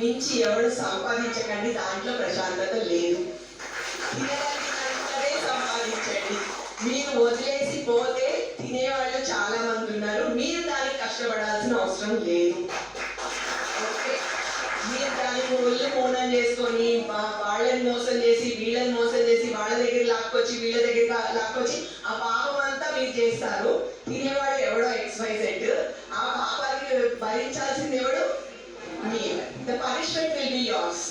మించి ఎవరు సంపాదించకండి, దాంట్లో ప్రశాంతత లేదు. తినగలిగినంతనే సంపాదించండి. మీరు వదిలేసి పోతే తినేవాళ్ళు చాలా మంది ఉన్నారు, మీరు దానికి కష్టపడాల్సిన అవసరం లేదు. ఓకే, మీరు దానికి ఒళ్ళు మౌనం చేసుకొని వాళ్ళని మోసం చేసి వీళ్ళని మోసం చేసి వాళ్ళ దగ్గర లాక్కొచ్చి వీళ్ళ దగ్గర లాక్కొచ్చి ఆ పాపం అంతా మీరు చేస్తారు. తినేవాడు ఎవడో XYZ, ఆ పాపానికి భరించాల్సింది ఎవడు? మీరు. The punishment will be yours.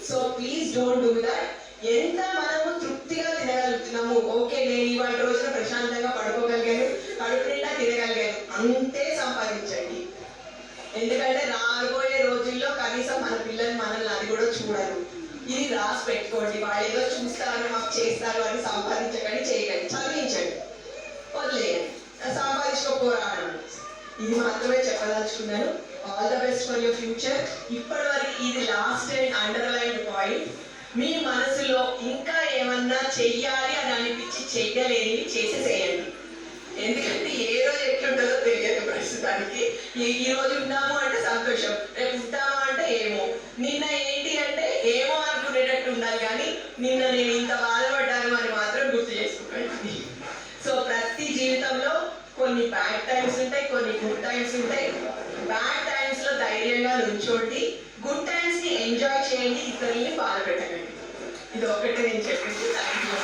So please don't do that. ఎంత మనము తృప్తిగా తినగలుగుతున్నాము, ఓకే నేను ఇవాళ రోజున ప్రశాంతంగా పడుకోగలిగాను, కడుపు నిండా తినగలిగాను, అంతే సంపాదించండి. ఎందుకంటే రాబోయే రోజుల్లో కనీసం మన పిల్లలు మనల్ని అది కూడా చూడరు. ఇది రాసి పెట్టుకోండి. వాళ్ళు ఏదో చూస్తారు మాకు చేస్తారు అని సంపాదించకండి, చేయకండి, చదివించండి, వదిలేయండి, సంపాదించుకోపోరాడండి. ఇది మాత్రమే చెప్పదలుచుకున్నాను. All the best for your future. ఇప్పటి వరకు ఇది లాస్ట్ అండ్ అండర్లైన్ పాయింట్. మీ మనసులో ఇంకా ఏమన్నా చెయ్యాలి అని అనిపించి చెయ్యలేనివి చేసేసేయండి. ఎందుకంటే ఏ రోజు ఎట్లుంటుందో తెలియదు ప్రస్తుతానికి. ఈ రోజు ఉన్నాము అంటే సంతోషం, రేపు ఉంటామా అంటే ఏమో, నిన్న ఏంటి అంటే ఏమో అనుకునేటట్టు ఉండాలి, కానీ నిన్న నేను ఇంత బాధపడ్డాను అని మాత్రం గుర్తు చేసుకోకండి. సో ప్రతి జీవితంలో కొన్ని బ్యాడ్ టైమ్స్ ఉంటాయి, కొన్ని గుడ్ టైమ్స్ ఉంటాయి. బ్యాడ్ టైమ్స్ లో ధైర్యంగా నుంచోండి, గుడ్ టైమ్స్ ని ఎంజాయ్ చేయండి, ఇతరుల్ని బాధ పెట్టకండి. ఇది ఒక్కటే నేను చెప్పేసి థ్యాంక్ యూ.